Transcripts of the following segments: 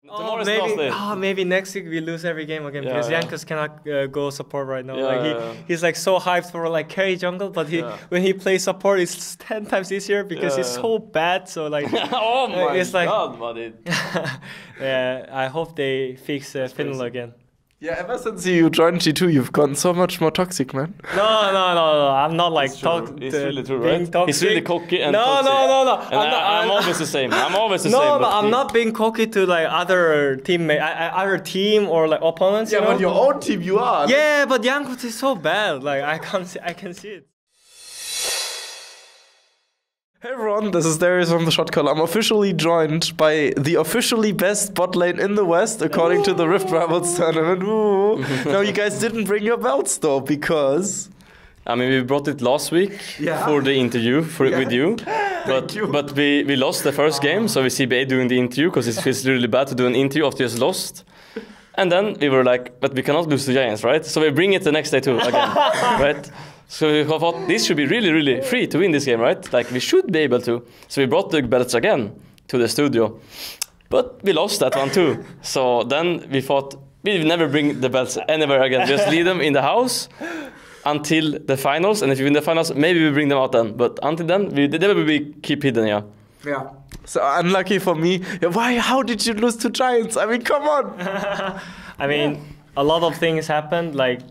Tomorrow is the last day. Maybe next week we lose every game again because Jankos cannot go support right now. He's like so hyped for like carry jungle, but when he plays support, it's 10 times easier because he's so bad. So like, oh my it's like, God, Wadid. Yeah, I hope they fix Finland again. Yeah, ever since you joined G2, you've gotten so much more toxic, man. No. I'm not like toxic. It's really true, right? He's really cocky and no. toxic. I'm always the same. I'm always the same. No, but I'm not being cocky to like other teammate, other team or like opponents. Yeah, you know? but your own team you are. Yeah, but Jankos is so bad. Like I can see it. Hey everyone, this is Darius from the Shotcaller. I'm officially joined by the officially best bot lane in the West, according to the Rift Rivals tournament. Now you guys didn't bring your belts though, because... I mean, we brought it last week for the interview with you. But we lost the first game, so we see BA doing the interview, because it feels really bad to do an interview after you just lost. And then we were like, but we cannot lose to Giants, right? So we bring it the next day too, again, right? So we thought this should be really, really free to win this game, right? Like we should be able to. So we brought the belts again to the studio. But we lost that one too. So then we thought we'll never bring the belts anywhere again. Just leave them in the house until the finals. And if you win the finals, maybe we bring them out then. But until then, they will be keep hidden, yeah. Yeah. So unlucky for me. Why? How did you lose to Giants? I mean, come on. I mean, a lot of things happened. Like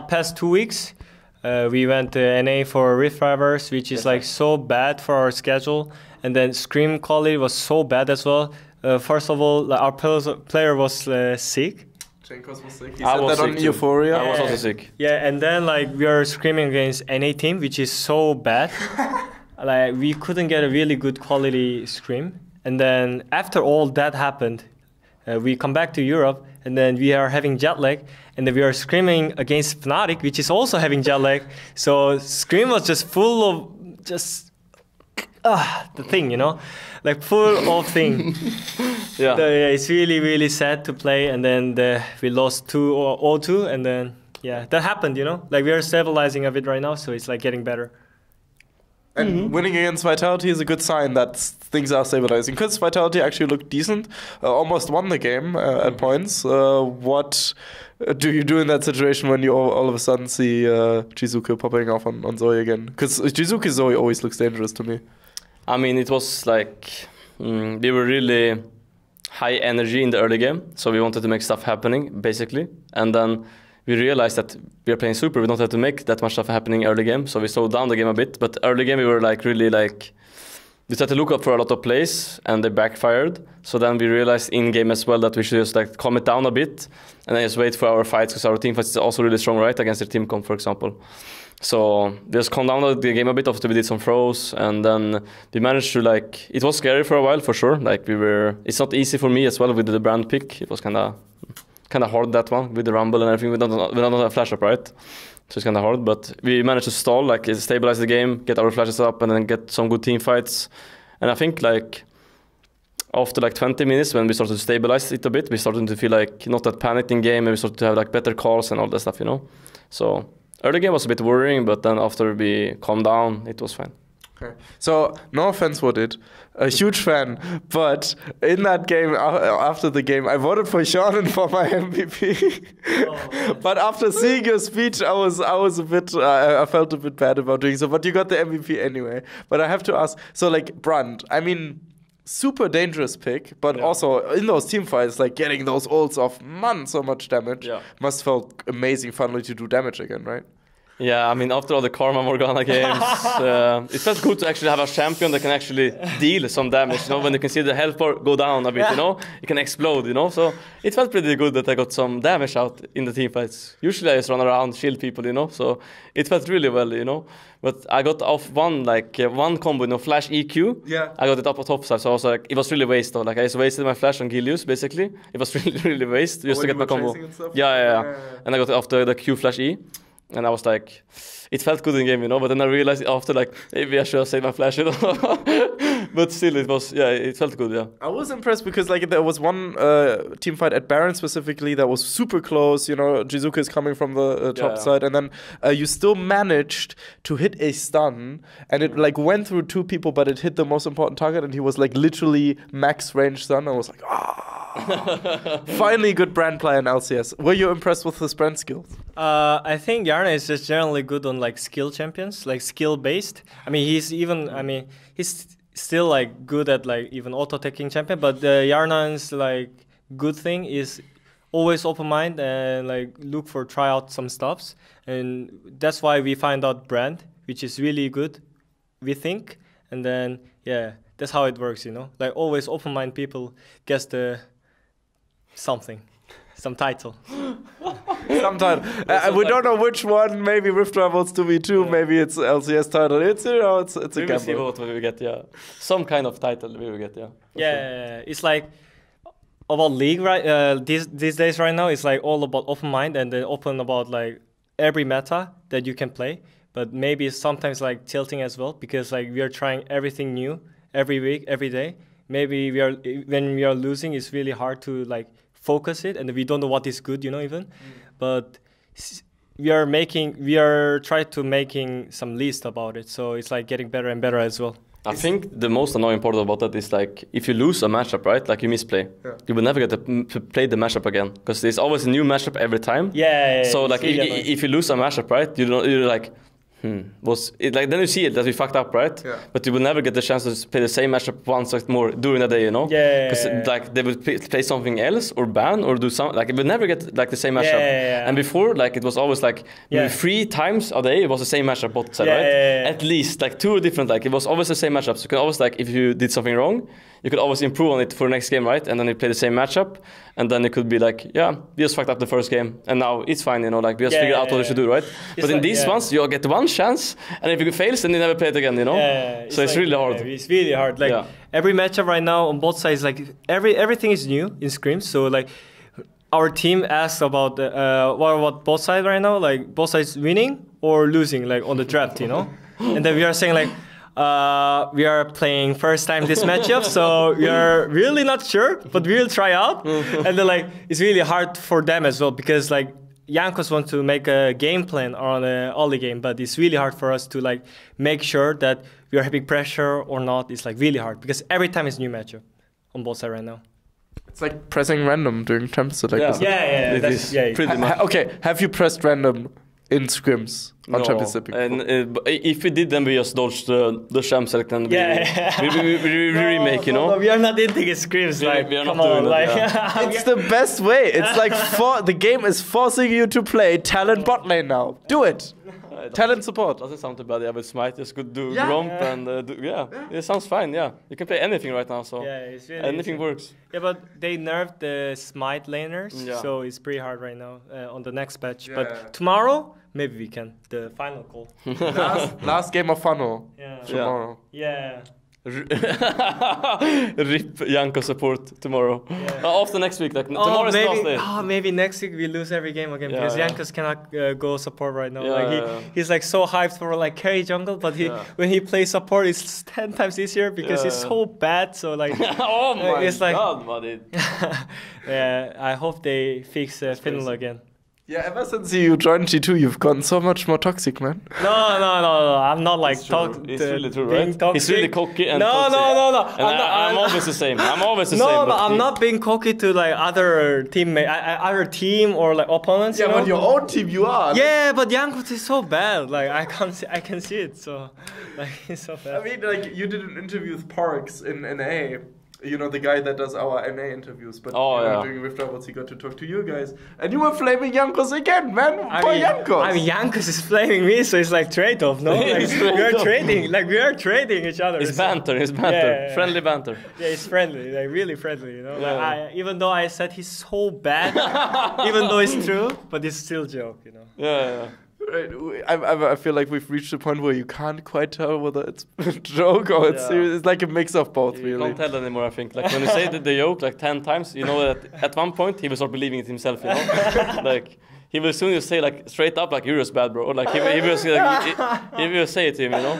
past 2 weeks. We went to NA for Rift Rivals, which is like so bad for our schedule. And then Scream quality was so bad as well. First of all, our player was sick. Jankos was sick. He said that on Euphoria. I was also sick. Yeah, and then like we are screaming against NA team, which is so bad. Like we couldn't get a really good quality scream. And then after all that happened, we come back to Europe, and then we are having jet lag, and then we are screaming against Fnatic, which is also having jet lag. So Scream was just full of just the thing, you know, like full of thing. Yeah. It's really, really sad to play, and then we lost 2-0-2, and then that happened, you know. Like we are stabilizing a bit right now, so it's like getting better. And winning against Vitality is a good sign that things are stabilizing, because Vitality actually looked decent, almost won the game at points. What do you do in that situation when you all of a sudden see Jizuke popping off on Zoe again? Because Jizuke Zoe always looks dangerous to me. I mean, it was like we were really high energy in the early game, so we wanted to make stuff happening, basically. And then we realized that we are playing super, we don't have to make that much stuff happening early game, so we slowed down the game a bit. But early game we were like really like, we started to look up for a lot of plays and they backfired. So then we realized in game as well that we should just like calm it down a bit and then just wait for our fights, because our team fights is also really strong, right, against their team comp, for example. So just calm down the game a bit after we did some throws, and then we managed to like, it was scary for a while for sure. Like it's not easy for me as well with the brand pick. It was kind of hard, that one, with the rumble and everything. We don't have flash up, right? So it's kind of hard, but we managed to stall, like stabilize the game, get our flashes up, and then get some good team fights. And I think like after like 20 minutes, when we started to stabilize it a bit, we started to feel like not that panicked in game, and we started to have like better calls and all that stuff, you know. So early game was a bit worrying, but then after we calmed down, it was fine. Okay. So, no offense, Wadid, a huge fan, but in that game, after the game, I voted for Hjarnan for my MVP. But after seeing your speech, I felt a bit bad about doing so. But you got the MVP anyway. But I have to ask, so like Brand, I mean, super dangerous pick, but also in those team fights, like getting those ults off, man, so much damage. Must felt amazing, finally to do damage again, right? Yeah, I mean, after all the Karma Morgana games, it felt good to actually have a champion that can actually deal some damage, you know, when you can see the health bar go down a bit, you know, it can explode, you know, so it felt pretty good that I got some damage out in the team fights. Usually I just run around, shield people, you know, so it felt really well, you know, but I got off one combo, you know, flash EQ, I got it up on top side, so I was like, it was really waste though, like I just wasted my flash on Gilius, basically, it was really, really waste, just to get my combo. Yeah, and I got it after the Q flash E. And I was like, it felt good in game, you know, but then I realized after, like, maybe I should have saved my flash, you know. But still, it felt good, yeah. I was impressed because, like, there was one team fight at Baron specifically that was super close, you know, Jizuke is coming from the top side, and then you still managed to hit a stun, and it, like, went through two people, but it hit the most important target, and he was, like, literally max range stun. I was like, ah. Finally, good brand player in LCS. Were you impressed with his brand skills? I think Hjarnan is just generally good on like skill champions, like skill based. I mean, he's still like good at like even auto taking champion, but Hjarnan's like good thing is always open mind and like look for try out some stuffs, and that's why we find out brand, which is really good, we think, and then yeah, that's how it works, you know. Like always open mind people gets the something, some title. Sometimes we don't know which one. Maybe Rift Rivals 2v2. Maybe it's LCS title. It's it's a we gamble. will see what we will get. Yeah, some kind of title we will get. Yeah. Yeah, it's like about league right. These days right now, it's like all about open mind and then open about like every meta that you can play. But maybe sometimes like tilting as well, because like we are trying everything new every week, every day. Maybe when we are losing, it's really hard to like focus it, and we don't know what is good, you know, even. But we are trying to making some list about it, so it's like getting better and better as well. I think the most annoying part about that is like if you lose a matchup, right? Like you misplay, you will never get to play the matchup again, because there's always a new matchup every time. Yeah. So like if you lose a matchup, right? You're like, was it like then you see it that we fucked up, right? Yeah. But you will never get the chance to play the same matchup once like more during the day, you know? Yeah. Because like they will play something else or ban or do something, like it will never get like the same matchup. Yeah. And before, like it was always like maybe 3 times a day it was the same matchup both side, right? At least like 2 different, like it was always the same matchup. So you can always like if you did something wrong, you could always improve on it for the next game, right? And then you play the same matchup, and then it could be like, yeah, we just fucked up the first game, and now it's fine, you know, like we just figured out what we should do, right? But in these ones, you get 1 chance, and if it fails, then you never play it again, you know? So it's really hard. It's really hard. Like every matchup right now on both sides, like everything is new in scrims. So like our team asks about what about both sides right now, like both sides winning or losing, like on the draft, you know? And then we are saying like, we are playing first time this matchup, so we are really not sure, but we'll try out. And then like it's really hard for them as well, because like Jankos wants to make a game plan on a early game, but it's really hard for us to like make sure that we are having pressure or not. It's like really hard because every time it's new matchup on both sides right now. It's like pressing random during champions select. Yeah. Pretty much. Okay, have you pressed random in scrims on Champions League? And if we did, then we just dodged the champ select and we remake, you know. No, we are not into scrims. Like, we are come not doing on, like It's the best way. It's like the game is forcing you to play talent bot lane now. Do it. Talent support. Doesn't sound too bad. Yeah, with Smite, just could do Gromp and it sounds fine. Yeah, you can play anything right now, so it's really anything works. Yeah, but they nerfed the Smite laners, so it's pretty hard right now on the next patch. But tomorrow, maybe we can. The final call. last game of funnel. Tomorrow. Rip Jankos support tomorrow. After next week, like tomorrow is last day. Maybe next week we lose every game again because Jankos cannot go support right now. He's like so hyped for like carry jungle, but when he plays support, it's 10 times easier because he's so bad. So like, oh my it's like, god, Wadid. I hope they fix Finland again. Yeah, ever since you joined G2, you've gotten so much more toxic, man. No. I'm not like toxic. It's really true, right? He's really cocky and toxic. No. I'm always the same. I'm always the same. No, I'm not being cocky to like other teammate, other team or like opponents. Yeah, you know? but your own team you are. Yeah, but Jankos is so bad. Like I can see it. So like he's so bad. I mean, like you did an interview with Parks in NA. You know, the guy that does our NA interviews, but during Rift Rivals he got to talk to you guys. And you were flaming Jankos again, man. Jankos. I mean, Jankos is flaming me, so it's like trade-off, no? Like, we are trading each other. It's banter. Yeah. Friendly banter. Yeah, it's friendly, like really friendly, you know? Like, even though I said he's so bad, even though it's true, but it's still a joke, you know? Yeah. Right. I feel like we've reached a point where you can't quite tell whether it's a joke or it's serious. It's like a mix of both, really. You can't tell anymore, I think. Like when you say the joke like 10 times, you know that at one point he will start believing it himself, you know? Like he will soon just say like straight up like you're just bad, bro. Or like he will say it to him, you know?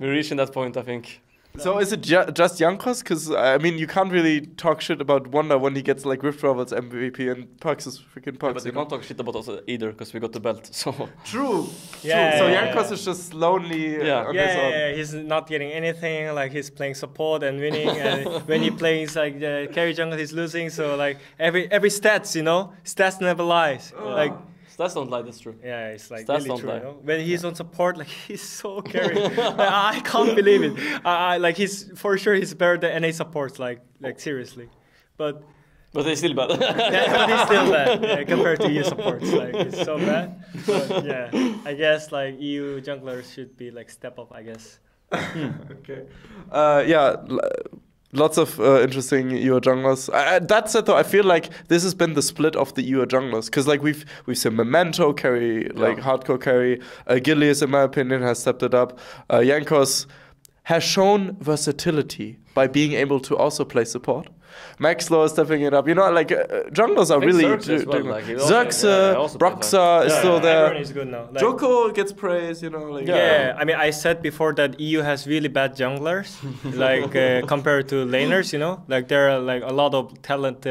We're reaching that point, I think. So is it just Jankos? Because I mean, you can't really talk shit about Wonder when he gets like Rift Rival's MVP and Pucks is freaking Pucks. But you can't talk shit about us either because we got the belt. So true. Yeah, So yeah, Jankos is just lonely on his own. Yeah, he's not getting anything. Like he's playing support and winning, and when he plays like carry jungle, he's losing. So like every stats, stats never lies. Like stats don't lie. That's true. yeah, it's like Stats really don't true. lie. When he's on support, like he's so carry. Like, I can't believe it. I like he's for sure he's better than NA supports. Like seriously, but. But they're still bad. Yeah, but he's still bad compared to EU supports. Like it's so bad. But yeah, I guess like EU junglers should be like step up. I guess. Okay. Lots of interesting EU junglers. That said, though, I feel like this has been the split of the EU junglers because like we've seen Memento carry, like hardcore carry. Gillies, in my opinion, has stepped it up. Jankos has shown versatility by being able to also play support. Maxlow is stepping it up. Junglers are really doing it. Zerxe, Broxa is still there. Everyone is good now. Like, Joko gets praise, I mean, I said before that EU has really bad junglers, like compared to laners. Like there are like a lot of talent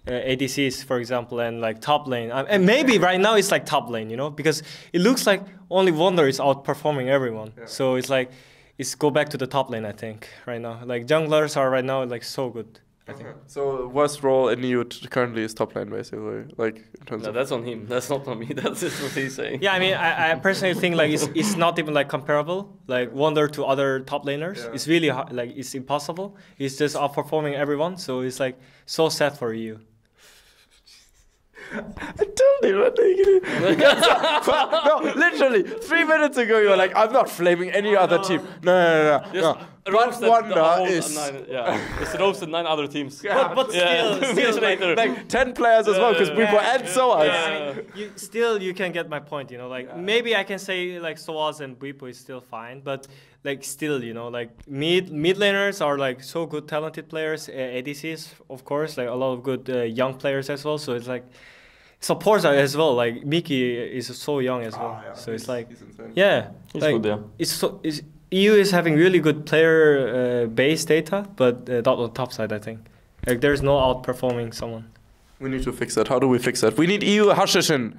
ADCs, for example, and like top lane. And maybe right now it's like top lane, because it looks like only Wonder is outperforming everyone. Yeah. So it's like it's go back to the top lane. I think right now, like junglers are right now like so good. I think. So worst role in EU currently is top lane, basically. Like in terms of that's on him. That's not on me. That's just what he's saying. Yeah, I mean, I personally think like it's not even like comparable. Like Wonder to other top laners, it's really hard, like it's impossible. It's just outperforming everyone. So it's like so sad for you. I told you what no, literally 3 minutes ago you were like, I'm not flaming any other team. No. But Wonder is it's roasted 9 other teams. But still like 10 players as well because people and Soaz. I mean, you can get my point. Maybe I can say like Soaz and Bwipo is still fine, but like still, like mid laners are like so good, talented players. ADCs, of course, like a lot of good young players as well. So it's like. Supports are as well. Like Miki is so young as well, so it's like, he's he's like, good. EU is having really good player base data, but not on the top side. I think like there's no outperforming someone. We need to fix that. How do we fix that? We need EU Hashishin.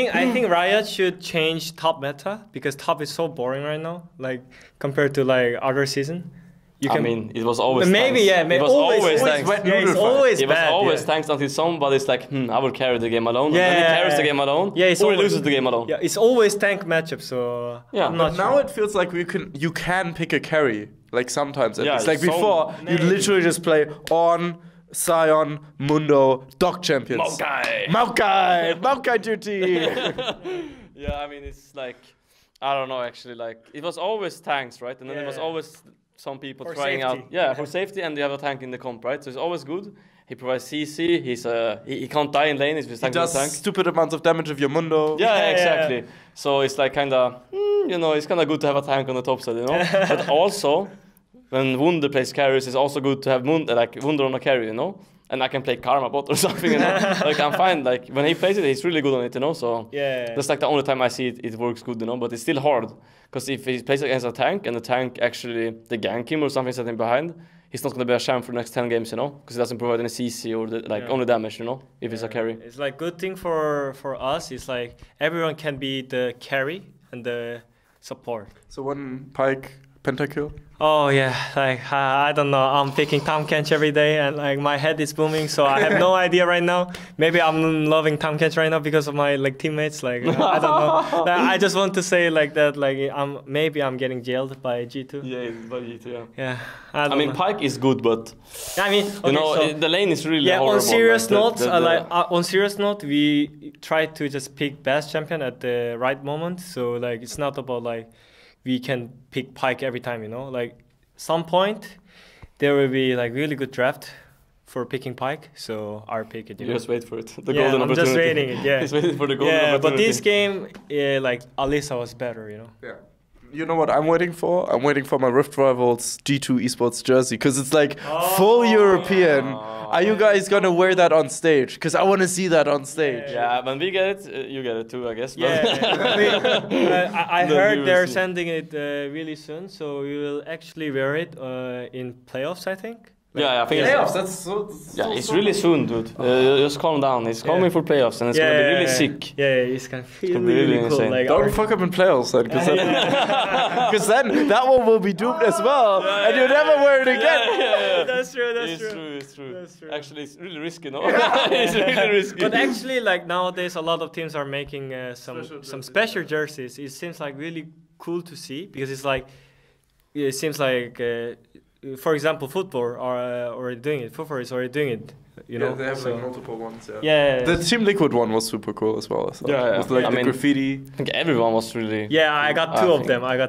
I think Riot should change top meta because top is so boring right now. Like compared to like other season. I mean, it was always maybe tanks. It was always tanks. It's always it was always tanks until somebody's like, I will carry the game alone. Yeah, and then he carries the game alone. Yeah, or he loses the game alone. Yeah, it's always tank matchup. So yeah, I'm not now it feels like you can pick a carry. Like sometimes at least. Like so before, you literally just play on Sion, Mundo, Dog Champions. Maokai duty. Yeah, I mean it's like I don't know actually. Like it was always tanks, right? And then it was always some people for trying safety. out for safety, and you have a tank in the comp, right? So it's always good. He provides CC. He can't die in lane. He's just tank. He does stupid amounts of damage with your Mundo. Yeah, exactly. Yeah. So it's like kind of it's kind of good to have a tank on the top side, But also when Wunder plays carries, it's also good to have Wunder on a carry, And I can play Karma bot or something, Like I'm fine. Like when he plays it, he's really good on it, So that's like the only time I see it works good, But it's still hard because if he plays against a tank and the tank actually the gank him or something setting behind, he's not going to be a champ for the next 10 games, Because he doesn't provide any CC or only damage, If it's a carry. It's like good thing for us. It's like everyone can be the carry and the support. So one Pyke pentakill. Oh yeah, like I don't know. I'm picking Tahm Kench every day, and like my head is booming. So I have no idea right now. Maybe I'm loving Tahm Kench right now because of my teammates. Like I don't know. Like, I just want to say like that. Like I'm getting jailed by G2. Yeah, by G2. Yeah. Yeah. I mean, Pyke is good, but I mean, okay, the lane is really horrible. On serious note, on serious note, we try to just pick best champion at the right moment. So like it's not about like. We can pick Pyke every time, Like, some point, there will be, like, really good draft for picking Pyke, so I'll pick it, Just wait for it. The golden opportunity. I'm just waiting it, He's waiting for the golden opportunity. But this game, like, Alisa was better, Yeah. You know what I'm waiting for? I'm waiting for my Rift Rivals G2 esports jersey, because it's, like, full European. Are you guys gonna wear that on stage? Because I want to see that on stage. Yeah, when we get it, you get it too, I guess. Yeah, I Then heard you they're will see. sending it really soon, so we will actually wear it in playoffs, I think. Yeah, I think Playoffs, that's so. yeah, it's really soon, dude. Just calm down. It's coming for playoffs, and it's gonna be really sick. Yeah, it's gonna be gonna be really, really cool. insane. Like Don't fuck up in playoffs then, because then that one will be doomed as well, and you'll never wear it again. That's true. It's true. That's true. Actually, it's really risky, no? It's really risky. But actually, like nowadays, a lot of teams are making some special jerseys. It seems like really cool to see because it's like it seems like, for example, football are already doing it. Football is already doing it. You know, they have so- like multiple ones. Yeah. The Team Liquid one was super cool as well. I thought. Yeah. With like I the mean- graffiti. I think everyone was really. Yeah, I got two I of think- them. Oh, yeah,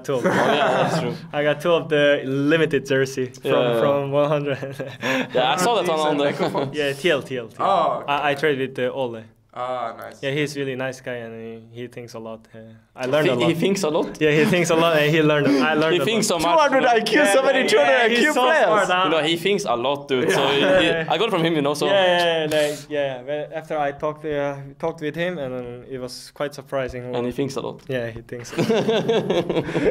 that's true. I got two of the limited jersey from 100. Yeah, I saw that on the. Yeah, TL. Oh, I trade with Ole. ah, nice. Yeah, he's really nice guy and he thinks a lot. I learned a lot. He thinks a lot. Yeah, he thinks a lot and I learned He a thinks lot. so much. 200 IQ, so many 200 IQ he's so players. smart, huh? You know, he thinks a lot, dude. So I got it from him, you know. So Yeah. After I talked with him, and then it was quite surprising. and he thinks a lot. Yeah, he thinks.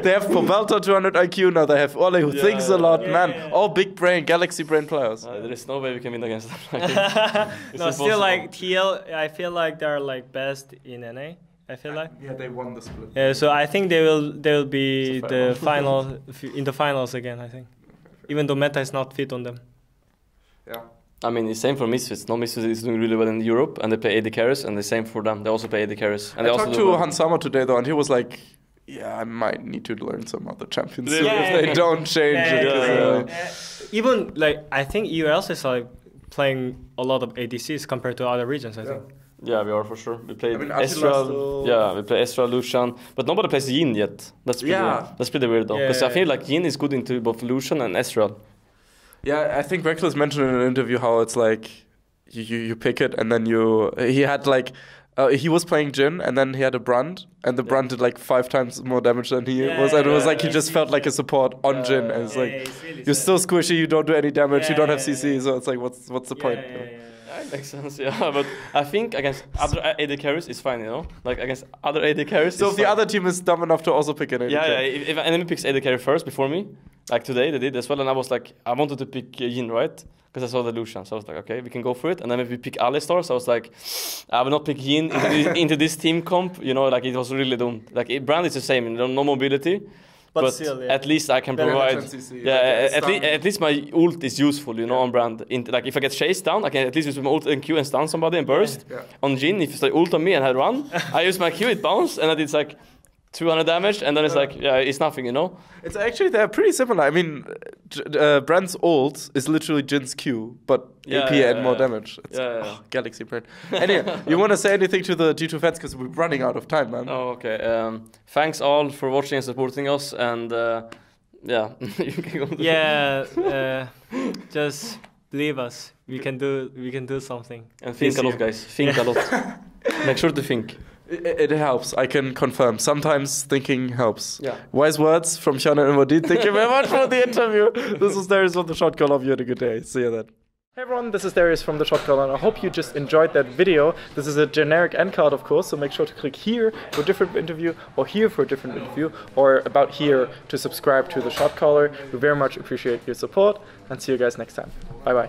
They have Pobelta 200 IQ, now they have Ole who thinks a lot, man. yeah. All big brain, galaxy brain players. There is no way we can win against them. No, still like TL. I feel like they're like best in NA. I feel like. Yeah, they won the split. Yeah, so I think they will be It's a fair in the finals again. I think, even though meta is not fit on them. Yeah. I mean, it's same for Misfits. No, Misfits is doing really well in Europe, and they play AD carries, and the same for them. They also play AD carries. And I they also talked do to well. Hansama today though, and he was like, "Yeah, I might need to learn some other champions soon Really? if they don't change it." 'cause, Even like I think EULs is like playing a lot of ADCs compared to other regions. I think. Yeah, we are for sure. We played I mean, Attila Ezreal. still- Yeah, we play Ezreal, Lucian, but nobody plays Yin yet. That's pretty weird though, because I feel like Yin is good into both Lucian and Ezreal. Yeah, I think Reckless mentioned in an interview how it's like you pick it and then he had like he was playing Jhin and then he had a Brand and the Brand did like 5 times more damage than he was, and it was like he just felt like a support on Jhin, and it's like you're still squishy, you don't do any damage, you don't have CC, so it's like what's the point? That makes sense, yeah. But I think against other AD carries it's fine, you know. Like against other AD carries. So it's if the fine. other team is dumb enough to also pick an AD Yeah. carry. If an enemy picks AD carry first before me, like today they did as well, and I was like, I wanted to pick Yin, right? Because I saw the Lucian, so I was like, okay, we can go for it. And then if we pick Alistar, so I was like, I will not pick Yin into this team comp. You know, like it was really doomed. Like Brand is the same, you know, no mobility. But still, at least I can Better provide. than CC, Yeah, like, at least my ult is useful, you know, on Brand. Like if I get chased down, I can at least use my ult and Q and stun somebody and burst. Yeah. On Jhin, if it's like ult on me and I run, I use my Q, it bounce, and then it's like 200 damage, and then it's like, yeah, it's nothing, you know. It's actually, they're pretty similar. I mean, Brand's ult is literally Jin's Q, but AP and more damage. It's, Galaxy Brain. Anyway, you want to say anything to the G2 fans, because we're running out of time, man. Oh, okay. Thanks all for watching and supporting us, and yeah, you can go. Yeah, just believe us. We can do something. And think a lot, guys. Think a lot. Make sure to think. It helps, I can confirm. Sometimes thinking helps. Yeah. Wise words from Hjarnan Wadid. Thank you very much for the interview. This is Darius from the Shotcaller. Hope you had a good day. See you then. Hey everyone, this is Darius from the Shotcaller, and I hope you just enjoyed that video. This is a generic end card, of course, so make sure to click here for a different interview, or here for a different interview, or about here to subscribe to the Shotcaller. We very much appreciate your support, and see you guys next time. Bye bye.